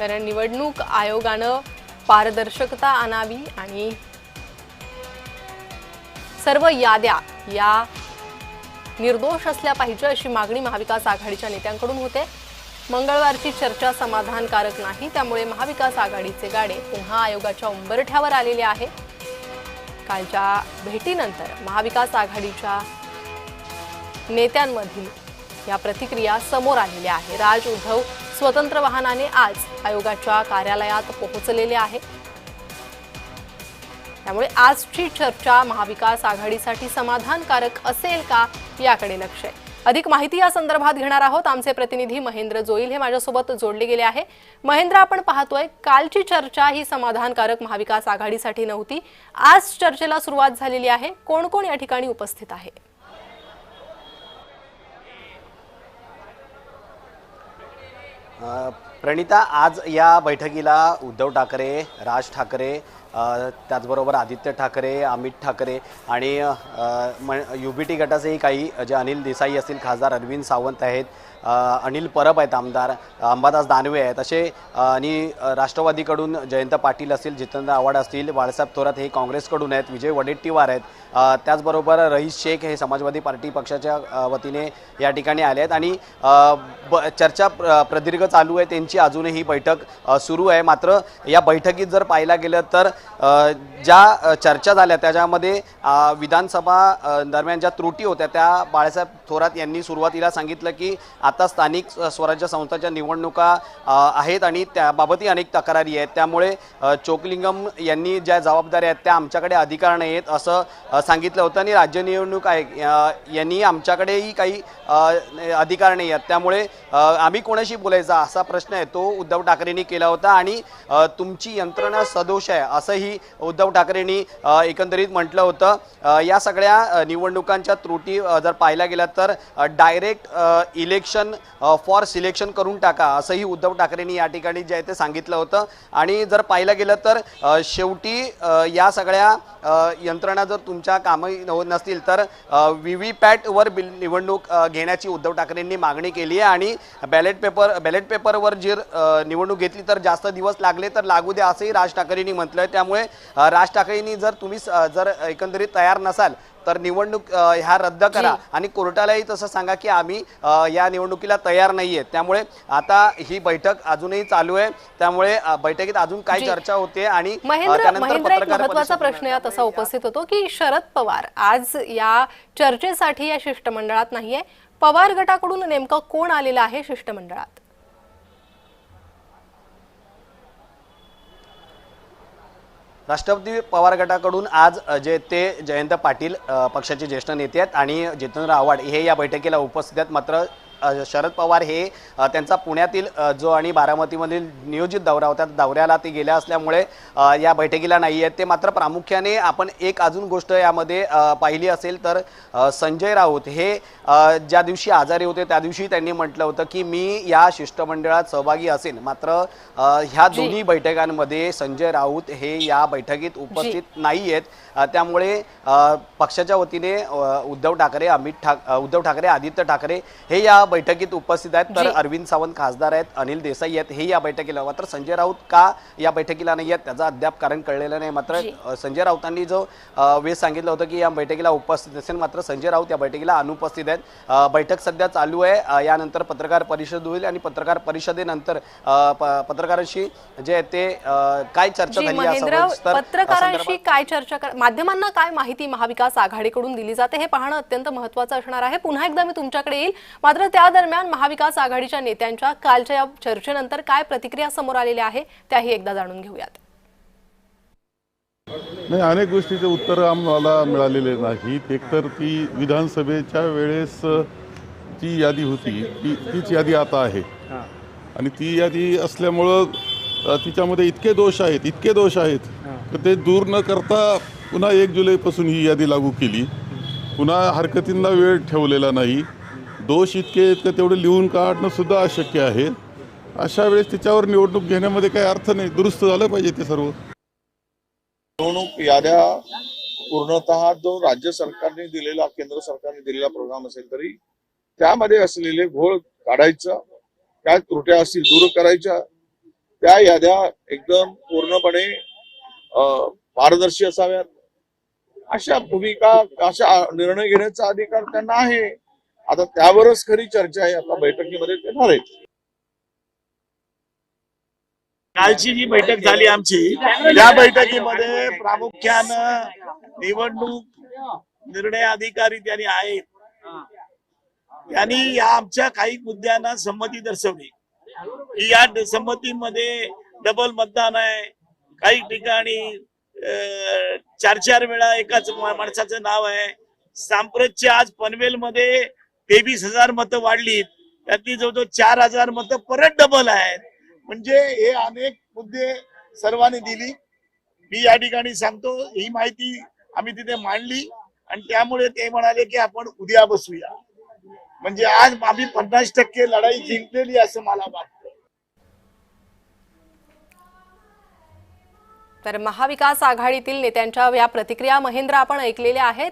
तर निवडणूक आयोगानं पारदर्शकता आणावी आणि सर्व याद्या या निर्दोष असल्या पाहिजे अशी मागणी महाविकास आघाडीच्या नेत्यांकडून होते। मंगळवारची चर्चा समाधानकारक नाही, त्यामुळे महाविकास आघाडीचे गाडे पुन्हा आयोगाच्या उंबरठ्यावर आलेले आहे। कालच्या भेटीनंतर महाविकास आघाडीच्या नेत्यांमधील या प्रतिक्रिया समोर आलेल्या आहे। राज उद्धव स्वतंत्र वाहनाने आज आयोगाच्या कार्यालयात पोहोचलेले आहे, त्यामुळे आजची चर्चा महाविकास आघाडीसाठी समाधानकारक असेल का याकडे लक्ष आहे। अधिक माहिती या संदर्भात घेणार आहोत। आमचे प्रतिनिधी महेंद्र जोईल हे माझ्यासोबत जोडले गेले आहे। महेंद्र, आपण पाहतोय कालची चर्चा ही समाधानकारक महाविकास आघाडीसाठी नव्हती, आज चर्चेला सुरुवात झालेली आहे। कोण कोण या ठिकाणी उपस्थित आहे? प्रणिता, आज या बैठकीला उद्धव ठाकरे, राज ठाकरे, त्याचबरोबर आदित्य ठाकरे, अमित ठाकरे आणि UBT गटाचेही काही जे अनिल देसाई असतील, खासदार अरविंद सावंत आहेत, अनिल परब आहेत, आमदार अंबादास दानवे आहेत असे, आणि राष्ट्रवादीकडून जयंत पाटील असतील, जितेंद्र आव्हाड असतील, बाळासाहेब थोरात हे काँग्रेसकडून आहेत, विजय वडेट्टीवार आहेत, त्याचबरोबर रईस शेख हे समाजवादी पार्टी पक्षाच्या वतीने या ठिकाणी आले आहेत आणि चर्चा प्रदीर्घ चालू आहे। त्यांची अजूनही ही बैठक सुरू आहे। मात्र या बैठकीत जर पाहायला गेलं तर ज्या चर्चा झाल्या त्याच्यामध्ये विधानसभा दरम्यान ज्या त्रुटी होत्या त्या बाळासाहेब थोरात यांनी सुरुवातीला सांगितलं की आता स्थानिक स्वराज्य संस्थांच्या निवडणुका आहेत आणि त्याबाबतही अनेक तक्रारी आहेत, त्यामुळे चोकलिंगम यांनी ज्या जबाबदाऱ्या आहेत त्या आमच्याकडे अधिकार नाही आहेत असं सांगितलं होतं आणि राज्य निवडणूक आयोग यांनी आमच्याकडेही काही अधिकार नाही आहेत, त्यामुळे आम्ही कोणाशी बोलायचा असा प्रश्न आहे तो उद्धव ठाकरेंनी केला होता आणि तुमची यंत्रणा सदोष आहे असंही उद्धव ठाकरेंनी एकंदरीत म्हटलं होतं। या सगळ्या निवडणुकांच्या त्रुटी जर पाहायला गेला तर डायरेक्ट इलेक्शन फॉर सिलेक्शन करून टाका असंही उद्धव ठाकरेंनी या ठिकाणी जे आहे ते सांगितलं होतं। आणि जर पाहायला गेलं तर शेवटी या सगळ्या यंत्रणा जर तुमच्या कामं नसतील तर VVPAT वर निवडणूक घेण्याची उद्धव ठाकरेंनी मागणी केली आहे आणि बॅलेट पेपरवर जर निवडणूक घेतली तर जास्त दिवस लागले तर लागू द्या असंही राज ठाकरेंनी म्हटलंय। त्यामुळे राज ठाकरेंनी जर तुम्ही जर एकंदरीत तयार नसाल तर निवडणूक ह्या रद्द करा आणि कोर्टालाही तसं सांगा की आम्ही या निवडणुकीला तयार नाहीये। त्यामुळे आता ही बैठक अजूनही चालू आहे, त्यामुळे बैठकीत अजून काय चर्चा होते आणि त्यानंतर पत्रकार महत्त्वाचा प्रश्न यात असा उपस्थित होतो की शरद पवार आज या चर्चेसाठी या शिष्टमंडळात नाहीये, पवार गटाकडून नेमकं कोण आलेलं आहे शिष्टमंडळात? राष्ट्रवादी पवार गटाकडून आज जे ते जयंत पाटील पक्षाचे ज्येष्ठ नेते आहेत आणि जितेंद्र आव्हाड हे या बैठकीला उपस्थित आहेत। मात्र शरद पवार हे त्यांचा पुण्यातील जो आणि बारामतीमधील नियोजित दौरा होता दौऱ्याला ते गेल्या असल्यामुळे या बैठकीला नाही आहेत ते। मात्र प्रामुख्याने आपण एक अजून गोष्ट यामध्ये पाहिली असेल तर संजय राऊत हे ज्या दिवशी आजारी होते त्या दिवशी त्यांनी म्हटलं होतं की मी या शिष्टमंडळात सहभागी असेल। मात्र ह्या दोन्ही बैठकांमध्ये संजय राऊत हे या बैठकीत उपस्थित नाही आहेत, त्यामुळे पक्षाच्या वतीने उद्धव ठाकरे आदित्य ठाकरे हे या बैठकीत उपस्थित आहेत, तर अरविंद सावंत खासदार आहेत, अनिल देसाई आहेत हे या बैठकीला। मात्र संजय राऊत का या बैठकीला नाही आहेत त्याचा अद्याप कारण कळलेलं नाही। मात्र संजय राऊतांनी जो वेळ सांगितलं होतं की या बैठकीला उपस्थित असेल, मात्र संजय राऊत या बैठकीला अनुपस्थित आहेत। बैठक सध्या चालू आहे, यानंतर पत्रकार परिषद होईल आणि पत्रकार परिषदेनंतर पत्रकारांशी जे आहे ते काय चर्चा झाली, पत्रकारांशी काय चर्चा, माध्यमांना काय माहिती महाविकास आघाडीकडून दिली जाते हे पाहणं अत्यंत महत्त्वाचं असणार आहे। पुन्हा एकदा मी तुमच्याकडे येईल, मात्र त्या दरम्यान महाविकास आघाडीच्या नेत्यांच्या कालच्या या चर्चेनंतर काय प्रतिक्रिया समोर आलेल्या आहे त्याही एकदा जाणून घेऊयात। नाही, अनेक गोष्टीचे उत्तर आम्हाला मिळालेले नाहीत। एकतर ती विधानसभेच्या वेळेस जी यादी होती तीच यादी आता आहे आणि ती यादी असल्यामुळं तिच्यामध्ये इतके दोष आहेत तर ते दूर न करता पुन्हा 1 जुलैपासून ही यादी लागू केली, पुन्हा हरकतींना वेळ ठेवलेला नाही, दोष इतके तेवढे लिहून काढणं सुद्धा अशक्य आहे। अशा वेळेस त्याच्यावर निवडणूक घेण्यामध्ये काही अर्थ नाही, दुरुस्त झालं पाहिजे ते सर्व। निवडणूक याद्या पूर्णतः जो राज्य सरकारने दिलेला केंद्र सरकारने दिलेला प्रोग्राम असेल तरी त्यामध्ये असलेले घोळ काढायचा, काय त्रुट्या असतील दूर करायच्या, त्या याद्या एकदम पूर्णपणे पारदर्शी असाव्यात, अशा भूमिका, अशा निर्णय घेण्याचा अधिकार त्यांना आहे. आता त्यावरच खरी चर्चा आहे आता बैठकीमध्ये ते ठरेल. कालची जी बैठक झाली आमची, त्या बैठकीमध्ये प्रामुख्यानं निवडणूक निर्णय अधिकारी त्यांनी आहेत, त्यांनी या आमच्या काही मुद्द्यांना संमती दर्शवली. या संमतीमध्ये डबल मतदान आहे, काही ठिकाणी 4-4 वेळा एकाच माणसाचं नाव आहे. सांप्रतची आज पनवेलमध्ये 23,000 मतं वाढलीत, त्यातली जवळजवळ 4,000 मतं परत डबल आहेत. म्हणजे हे अनेक मुद्दे सर्वांनी दिली. मी या ठिकाणी सांगतो, ही माहिती आम्ही तिथे मांडली आणि त्यामुळे ते म्हणाले की आपण उद्या बसूया. म्हणजे आज आम्ही 50% लढाई जिंकलेली असं मला वाटतं. तर महाविकास आघाडीतील नेत्यांच्या या प्रतिक्रिया महेंद्र आपण ऐकलेल्या आहेत.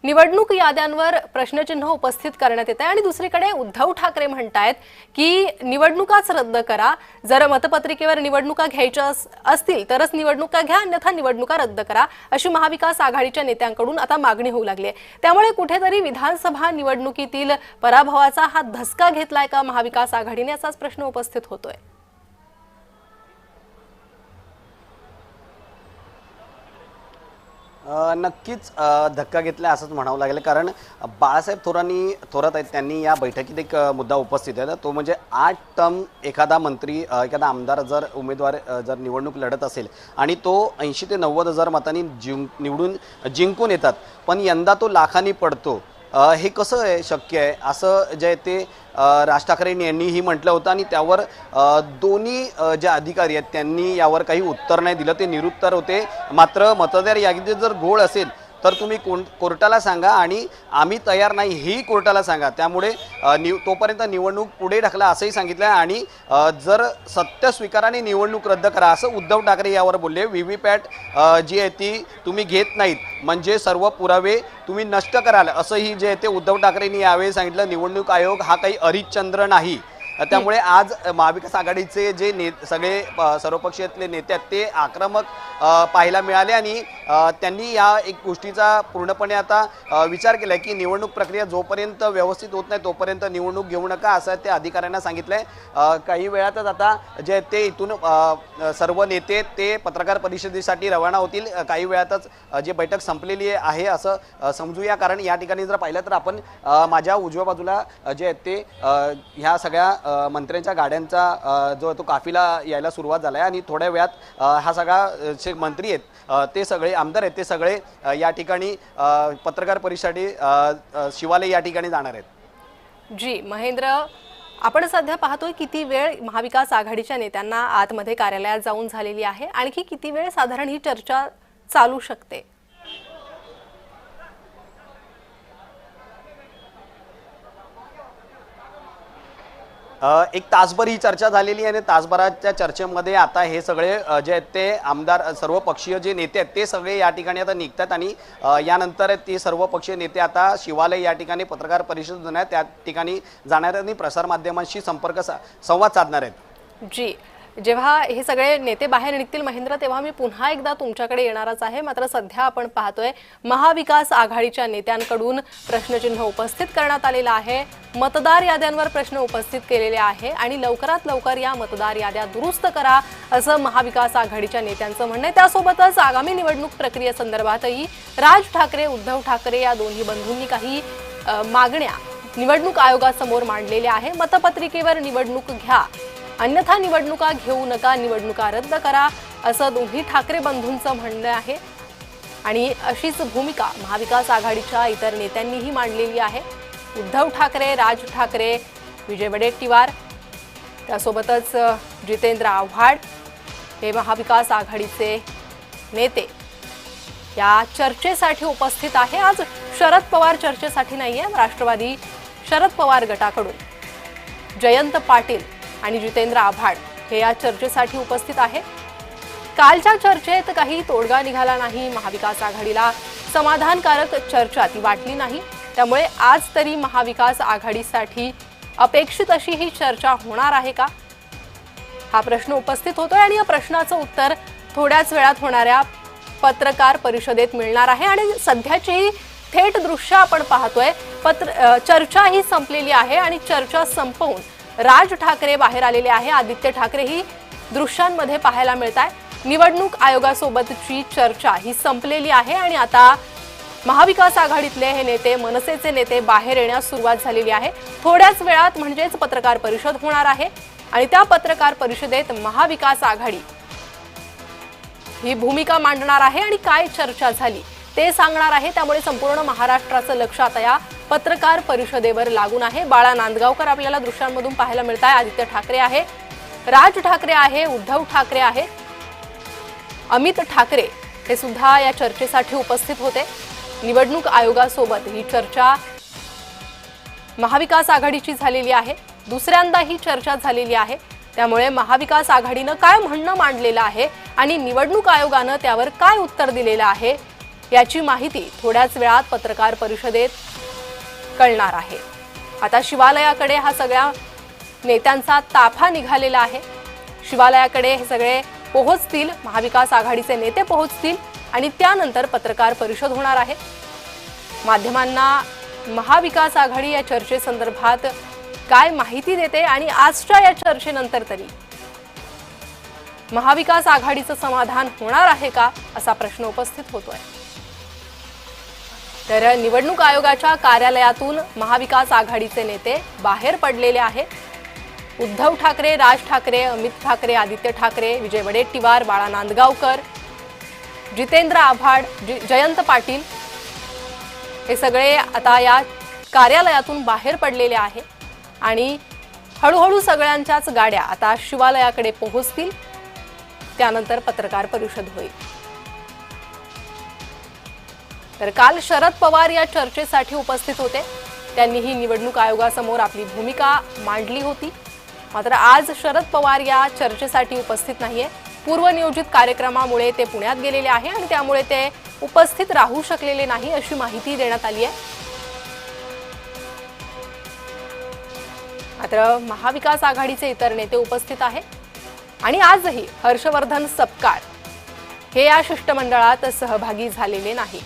निवडणूक याद्यांवर प्रश्नचिन्ह उपस्थित करण्यात येत आहे आणि दुसरीकडे उद्धव ठाकरे म्हणतायत की निवडणुकाच रद्द करा. जर मतपत्रिकेवर निवडणुका घ्यायच्या असतील तरच निवडणुका घ्या, अन्यथा निवडणुका रद्द करा, अशी महाविकास आघाडीच्या नेत्यांकडून आता मागणी होऊ लागली आहे. त्यामुळे कुठेतरी विधानसभा निवडणुकीतील पराभवाचा हा धसका घेतलाय का महाविकास आघाडीने, असाच प्रश्न उपस्थित होतोय. नक्कीच धक्का घेतला असंच म्हणावं लागेल, कारण बाळासाहेब थोरात आहेत, त्यांनी या बैठकीत एक मुद्दा उपस्थित आहे, तो म्हणजे 8 टर्म एखादा मंत्री, एखादा आमदार जर उमेदवार जर निवडणूक लढत असेल आणि तो 80 ते 90 हजार मतांनी जिंकून येतात, पण यंदा तो लाखांनी पडतो, हे कसं आहे शक्य आहे, असं जे ते राज ठाकरे यांनीही म्हटलं होतं. आणि त्यावर दोन्ही जे अधिकारी आहेत त्यांनी यावर काही उत्तर नाही दिलं, ते निरुत्तर होते. मात्र मतदार यादीत जर घोळ असेल तर तुम्ही कोर्टाला सांगा आणि आम्ही तयार नाही हेही कोर्टाला सांगा. त्यामुळे तोपर्यंत निवडणूक पुढे ढकला असंही सांगितलं आहे. आणि जर सत्य स्वीकाराने निवडणूक रद्द करा असं उद्धव ठाकरे यावर बोलले. व्हीव्हीपॅट जी आहे ती तुम्ही घेत नाहीत म्हणजे सर्व पुरावे तुम्ही नष्ट कराल असंही जे आहे ते उद्धव ठाकरेंनी यावेळी सांगितलं. निवडणूक आयोग हा काही हरिश्चंद्र नाही. त्यामुळे आज महाविकास आघाडीचे जे सगळे सर्वपक्षीयातले नेते आहेत ते आक्रमक पाहायला मिळाले आणि त्यांनी या एक गोष्टीचा पूर्णपणे आता विचार केला की निवडणूक प्रक्रिया जोपर्यंत व्यवस्थित होत नाही तोपर्यंत निवडणूक घेऊ नका असं त्या अधिकाऱ्यांना सांगितलंय. काही वेळातच आता जे ते इथून सर्व नेते ते पत्रकार परिषदेसाठी रवाना होतील. काही वेळातच जी बैठक संपलेली आहे असं समजूया, कारण या ठिकाणी जर पाहिलं तर आपण माझ्या उजव्या बाजूला जे आहेत ते ह्या सगळ्या मंत्र्यांच्या गाड्यांचा जो तो काफिला यायला सुरुवात झाला आहे आणि थोड्या वेळात हा सगळा जे मंत्री आहेत ते सगळे आमदार आहेत ते सगळे या ठिकाणी पत्रकार परिषदेसाठी शिवालय या ठिकाणी जाणार आहेत. जी महेंद्र, आपण सध्या पाहतोय किती वेळ महाविकास आघाडीच्या नेत्यांना आतमध्ये कार्यालयात जाऊन झालेली आहे, आणखी किती वेळ साधारण ही चर्चा चालू शकते? एक तासभर ही चर्चा झालेली आहे आणि तासभराच्या चर्चेमध्ये आता हे सगळे जे आहेत ते आमदार सर्व पक्षीय जे नेते आहेत ते सगळे या ठिकाणी आता निघतात आणि यानंतर ते सर्व पक्षीय नेते आता शिवालय या ठिकाणी पत्रकार परिषद होणार त्या ठिकाणी जाणार आहेत आणि प्रसारमाध्यमांशी संवाद साधणार आहेत. जी, जेव्हा हे सगळे नेते बाहेर निघतील महेंद्र तेव्हा मी पुन्हा एकदा तुमच्याकडे येणारच आहे. मात्र सध्या आपण पाहतोय महाविकास आघाडीच्या नेत्यांकडून प्रश्नचिन्ह उपस्थित करण्यात आलेलं आहे. मतदार याद्यांवर प्रश्न उपस्थित केलेले आहे आणि लवकरात लवकर या मतदार याद्या दुरुस्त करा असं महाविकास आघाडीच्या नेत्यांचं म्हणणं आहे. त्यासोबतच आगामी निवडणूक प्रक्रियेसंदर्भातही राज ठाकरे उद्धव ठाकरे या दोन्ही बंधूंनी काही मागण्या निवडणूक आयोगासमोर मांडलेल्या आहे. मतपत्रिकेवर निवडणूक घ्या, अन्यथा निवडणुका घेऊ नका, निवडणुका रद्द करा असं दोन्ही ठाकरे बंधूंचं म्हणणं आहे. आणि अशीच भूमिका महाविकास आघाडीच्या इतर नेत्यांनीही मांडलेली आहे. उद्धव ठाकरे, राज ठाकरे, विजय वडेट्टीवार, त्यासोबतच जितेंद्र आव्हाड हे महाविकास आघाडीचे नेते या चर्चेसाठी उपस्थित आहे. आज शरद पवार चर्चेसाठी नाहीये. राष्ट्रवादी शरद पवार गटाकडून जयंत पाटील आणि जितेंद्र आव्हाड हे या चर्चेसाठी उपस्थित आहे. कालच्या चर्चेत काही तोडगा निघाला नाही. महाविकास आघाडीला समाधानकारक चर्चा ती वाटली नाही. त्यामुळे आज तरी महाविकास आघाडीसाठी अपेक्षित अशी ही चर्चा होणार आहे का? हा प्रश्न उपस्थित होतोय आणि या प्रश्नाचं उत्तर थोड्याच वेळात होणाऱ्या पत्रकार परिषदेत मिळणार आहे। आणि सध्याची ही थेट दृश्य आपण पाहतोय। चर्चा ही संपलेली आहे आणि चर्चा संपवून राज ठाकरे बाहेर आलेले आहे। आदित्य ठाकरे ही दृश्यांमध्ये पाहायला मिळतात। निवडणूक आयोगासोबतची चर्चा ही संपलेली आहे आणि आता महाविकास आघाडीतले हे नेते, मनसेचे नेते बाहेर येण्यास सुरुवात झालेली आहे। थोड्याच वेळात म्हणजेच पत्रकार परिषद होणार आहे आणि त्या पत्रकार परिषदेत महाविकास आघाडी ही भूमिका मांडणार आहे आणि काय चर्चा झाली ते सांगणार आहे। त्यामुळे संपूर्ण महाराष्ट्राचं लक्ष आता या पत्रकार परिषदेवर लागून आहे। बाळा नांदगावकर आपल्याला दृश्यांमधून पाहायला मिळत आहे। आदित्य ठाकरे आहे, राज ठाकरे आहे, उद्धव ठाकरे आहे, अमित ठाकरे हे सुद्धा या चर्चेसाठी उपस्थित होते। निवडणूक आयोगासोबत ही चर्चा महाविकास आघाडीची झालेली आहे। दुसऱ्यांदा ही चर्चा झालेली आहे। त्यामुळे महाविकास आघाडीनं काय म्हणणं मांडलेलं आहे आणि निवडणूक आयोगानं त्यावर काय उत्तर दिलेलं आहे याची माहिती थोड्याच वेळात पत्रकार परिषदेत कळणार आहे। आता शिवालयाकडे हा सगळ्या नेत्यांचा ताफा निघालेला आहे। शिवालयाकडे हे सगळे पोहोचतील, महाविकास आघाडीचे नेते पोहोचतील आणि त्यानंतर पत्रकार परिषद होणार आहे। माध्यमांना महाविकास आघाडी या चर्चेसंदर्भात काय माहिती देते आणि आजच्या या चर्चेनंतर तरी महाविकास आघाडीचं समाधान होणार आहे का असा प्रश्न उपस्थित होतोय। तर निवडणूक आयोगाच्या कार्यालयातून महाविकास आघाडीचे नेते बाहेर पडलेले आहेत। उद्धव ठाकरे, राज ठाकरे, अमित ठाकरे, आदित्य ठाकरे, विजय वडेट्टीवार, बाळा नांदगावकर, जितेंद्र आव्हाड, जयंत पाटील हे सगळे आता या कार्यालयातून बाहेर पडलेले आहे आणि हळूहळू सगळ्यांच्याच गाड्या आता शिवालयाकडे पोहोचतील। त्यानंतर पत्रकार परिषद होईल। तर काल शरद पवार या चर्चेसाठी उपस्थित होते। त्यांनीही निवडणूक आयोगासमोर आपली भूमिका मांडली होती। मात्र आज शरद पवार या चर्चेसाठी उपस्थित नाहीये। पूर्वनियोजित कार्यक्रमामुळे ते पुण्यात गेलेले आहे आणि त्यामुळे ते उपस्थित राहू शकलेले नाही अशी माहिती देण्यात आली आहे। मात्र महाविकास आघाडीचे इतर नेते उपस्थित आहेत आणि आजही हर्षवर्धन सपकाळ हे या शिष्टमंडळात सहभागी झालेले नाही।